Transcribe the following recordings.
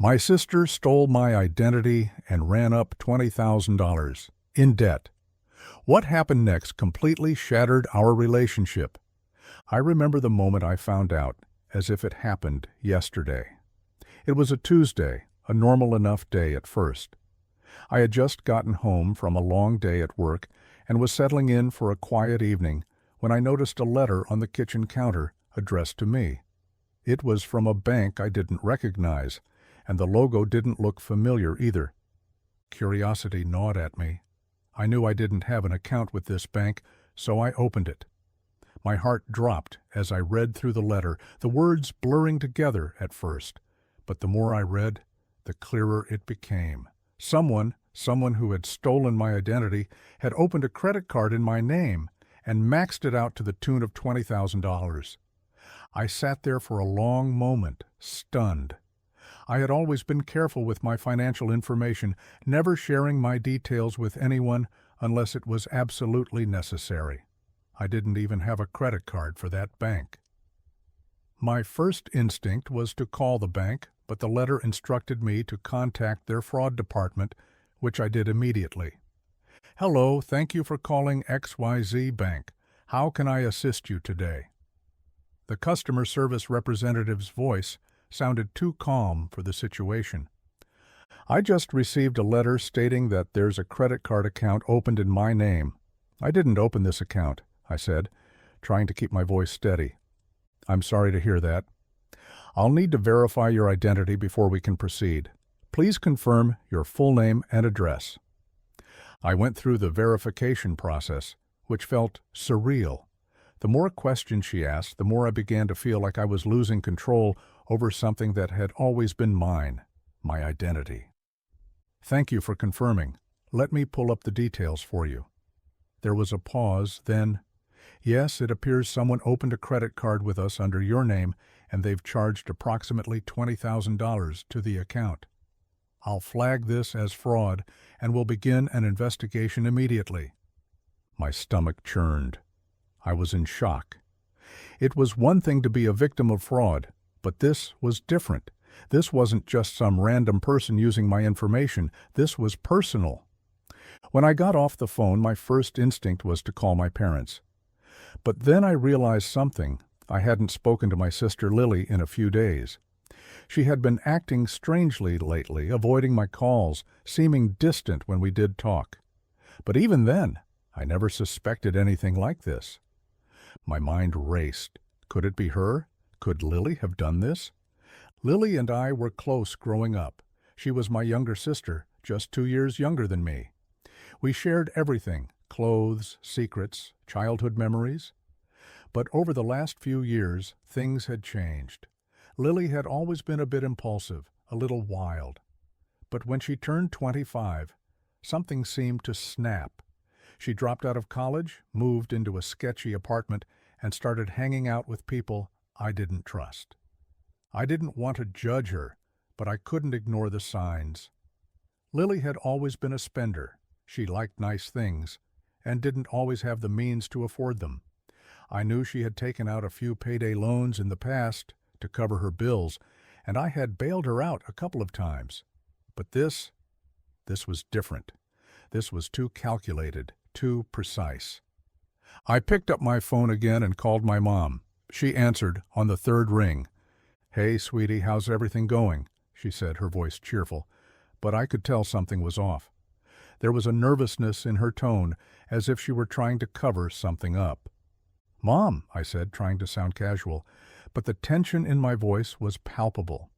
My sister stole my identity and ran up $20,000 in debt. What happened next completely shattered our relationship. I remember the moment I found out, as if it happened yesterday. It was a Tuesday, a normal enough day at first. I had just gotten home from a long day at work and was settling in for a quiet evening when I noticed a letter on the kitchen counter addressed to me. It was from a bank I didn't recognize, and the logo didn't look familiar either. Curiosity gnawed at me. I knew I didn't have an account with this bank, so I opened it. My heart dropped as I read through the letter, the words blurring together at first. But the more I read, the clearer it became. Someone who had stolen my identity had opened a credit card in my name and maxed it out to the tune of $20,000. I sat there for a long moment, stunned. I had always been careful with my financial information, never sharing my details with anyone unless it was absolutely necessary. I didn't even have a credit card for that bank. My first instinct was to call the bank, but the letter instructed me to contact their fraud department, which I did immediately. "Hello, thank you for calling XYZ Bank. How can I assist you today?" The customer service representative's voice sounded too calm for the situation. "I just received a letter stating that there's a credit card account opened in my name. I didn't open this account," I said, trying to keep my voice steady. "I'm sorry to hear that. I'll need to verify your identity before we can proceed. Please confirm your full name and address." I went through the verification process, which felt surreal. The more questions she asked, the more I began to feel like I was losing control over something that had always been mine, my identity. "Thank you for confirming. Let me pull up the details for you." There was a pause, then, "Yes, it appears someone opened a credit card with us under your name, and they've charged approximately $20,000 to the account. I'll flag this as fraud and will begin an investigation immediately." My stomach churned. I was in shock. It was one thing to be a victim of fraud, but this was different. This wasn't just some random person using my information. This was personal. When I got off the phone, my first instinct was to call my parents. But then I realized something. I hadn't spoken to my sister Lily in a few days. She had been acting strangely lately, avoiding my calls, seeming distant when we did talk. But even then, I never suspected anything like this. My mind raced. Could it be her? Could Lily have done this? Lily and I were close growing up. She was my younger sister, just 2 years younger than me. We shared everything, clothes, secrets, childhood memories. But over the last few years, things had changed. Lily had always been a bit impulsive, a little wild. But when she turned 25, something seemed to snap. She dropped out of college, moved into a sketchy apartment, and started hanging out with people I didn't trust. I didn't want to judge her, but I couldn't ignore the signs. Lily had always been a spender. She liked nice things, and didn't always have the means to afford them. I knew she had taken out a few payday loans in the past to cover her bills, and I had bailed her out a couple of times. But this was different. This was too calculated, too precise. I picked up my phone again and called my mom. She answered on the third ring. "Hey, sweetie, how's everything going?" she said, her voice cheerful. But I could tell something was off. There was a nervousness in her tone, as if she were trying to cover something up. "Mom," I said, trying to sound casual, but the tension in my voice was palpable.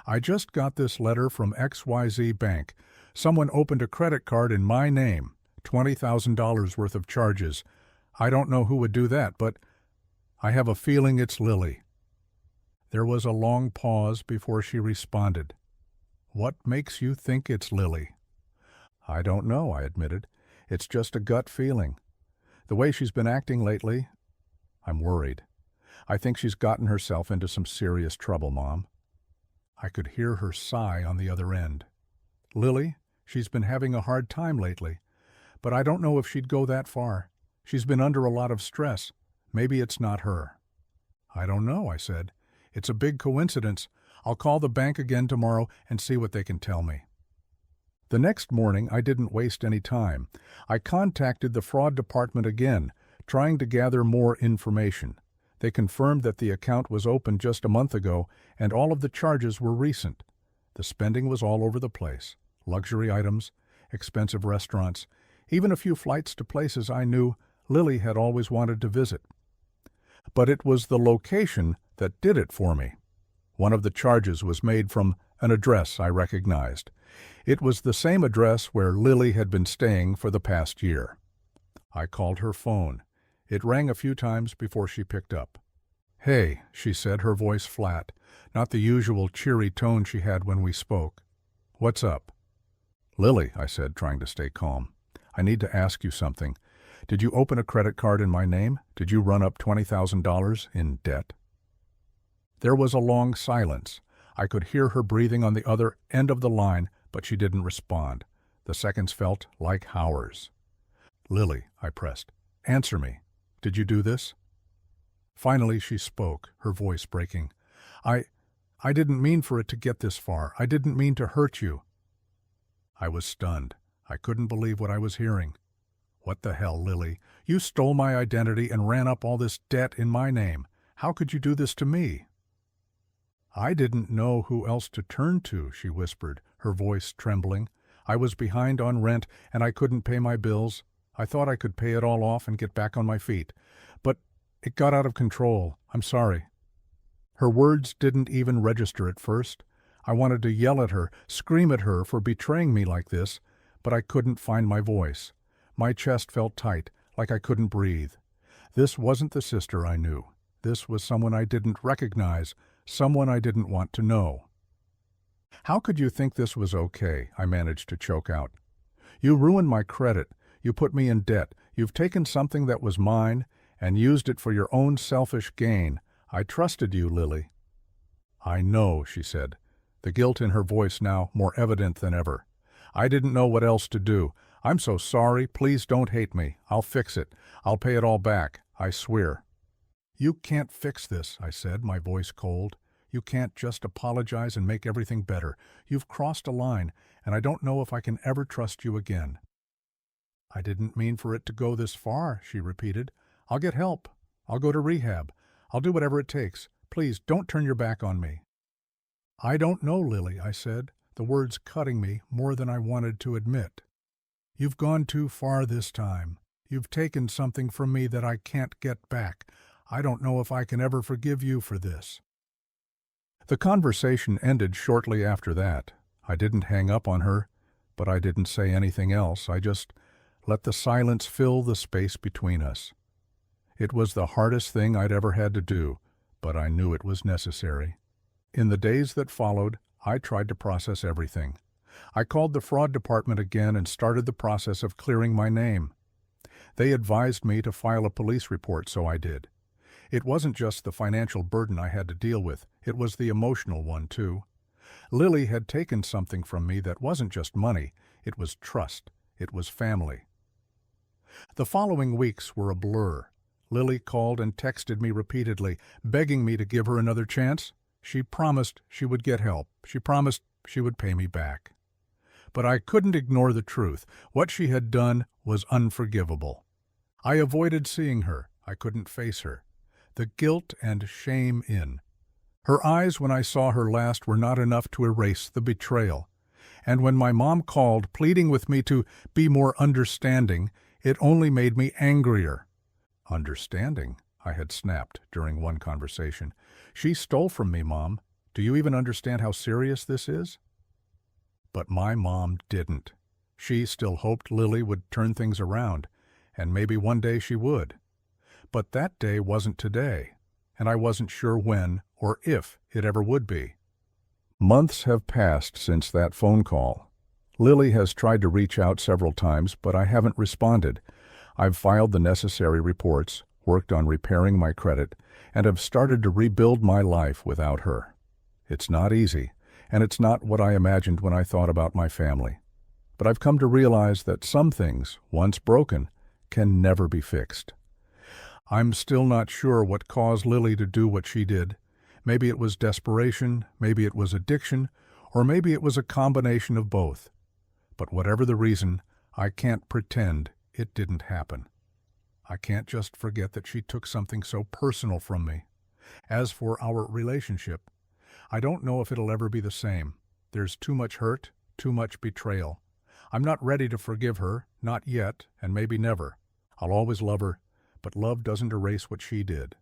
"I just got this letter from XYZ Bank. Someone opened a credit card in my name, $20,000 worth of charges. I don't know who would do that, but I have a feeling it's Lily." There was a long pause before she responded. "What makes you think it's Lily?" "I don't know," I admitted. "It's just a gut feeling. The way she's been acting lately, I'm worried. I think she's gotten herself into some serious trouble, Mom." I could hear her sigh on the other end. "Lily, she's been having a hard time lately, but I don't know if she'd go that far. She's been under a lot of stress. Maybe it's not her." "I don't know," I said. "It's a big coincidence. I'll call the bank again tomorrow and see what they can tell me." The next morning, I didn't waste any time. I contacted the fraud department again, trying to gather more information. They confirmed that the account was opened just a month ago and all of the charges were recent. The spending was all over the place. Luxury items, expensive restaurants, even a few flights to places I knew Lily had always wanted to visit. But it was the location that did it for me. One of the charges was made from an address I recognized. It was the same address where Lily had been staying for the past year. I called her phone. It rang a few times before she picked up. "Hey," she said, her voice flat, not the usual cheery tone she had when we spoke. "What's up?" "Lily," I said, trying to stay calm, "I need to ask you something. Did you open a credit card in my name? Did you run up $20,000 in debt?" There was a long silence. I could hear her breathing on the other end of the line, but she didn't respond. The seconds felt like hours. "Lily," I pressed, "answer me. Did you do this?" Finally she spoke, her voice breaking. I didn't mean for it to get this far. I didn't mean to hurt you." I was stunned. I couldn't believe what I was hearing. "What the hell, Lily? You stole my identity and ran up all this debt in my name. How could you do this to me?" "I didn't know who else to turn to," she whispered, her voice trembling. "I was behind on rent and I couldn't pay my bills. I thought I could pay it all off and get back on my feet. But it got out of control. I'm sorry." Her words didn't even register at first. I wanted to yell at her, scream at her for betraying me like this, but I couldn't find my voice. My chest felt tight, like I couldn't breathe. This wasn't the sister I knew. This was someone I didn't recognize, someone I didn't want to know. "How could you think this was okay?" I managed to choke out. "You ruined my credit. You put me in debt. You've taken something that was mine and used it for your own selfish gain. I trusted you, Lily." "I know," she said, the guilt in her voice now more evident than ever. "I didn't know what else to do. I'm so sorry. Please don't hate me. I'll fix it. I'll pay it all back. I swear." "You can't fix this," I said, my voice cold. "You can't just apologize and make everything better. You've crossed a line, and I don't know if I can ever trust you again." "I didn't mean for it to go this far," she repeated. "I'll get help. I'll go to rehab. I'll do whatever it takes. Please don't turn your back on me." "I don't know, Lily," I said, the words cutting me more than I wanted to admit. "You've gone too far this time. You've taken something from me that I can't get back. I don't know if I can ever forgive you for this." The conversation ended shortly after that. I didn't hang up on her, but I didn't say anything else. I just let the silence fill the space between us. It was the hardest thing I'd ever had to do, but I knew it was necessary. In the days that followed, I tried to process everything. I called the fraud department again and started the process of clearing my name. They advised me to file a police report, so I did. It wasn't just the financial burden I had to deal with, it was the emotional one too. Lily had taken something from me that wasn't just money, it was trust, it was family. The following weeks were a blur. Lily called and texted me repeatedly, begging me to give her another chance. She promised she would get help. She promised she would pay me back. But I couldn't ignore the truth. What she had done was unforgivable. I avoided seeing her. I couldn't face her. The guilt and shame in. Her eyes when I saw her last were not enough to erase the betrayal. And when my mom called, pleading with me to be more understanding, it only made me angrier. "Understanding?" I had snapped during one conversation. "She stole from me, Mom. Do you even understand how serious this is?" But my mom didn't. She still hoped Lily would turn things around, and maybe one day she would. But that day wasn't today, and I wasn't sure when or if it ever would be. Months have passed since that phone call. Lily has tried to reach out several times, but I haven't responded. I've filed the necessary reports, worked on repairing my credit, and have started to rebuild my life without her. It's not easy, and it's not what I imagined when I thought about my family. But I've come to realize that some things, once broken, can never be fixed. I'm still not sure what caused Lily to do what she did. Maybe it was desperation, maybe it was addiction, or maybe it was a combination of both. But whatever the reason, I can't pretend it didn't happen. I can't just forget that she took something so personal from me. As for our relationship, I don't know if it'll ever be the same. There's too much hurt, too much betrayal. I'm not ready to forgive her, not yet, and maybe never. I'll always love her, but love doesn't erase what she did.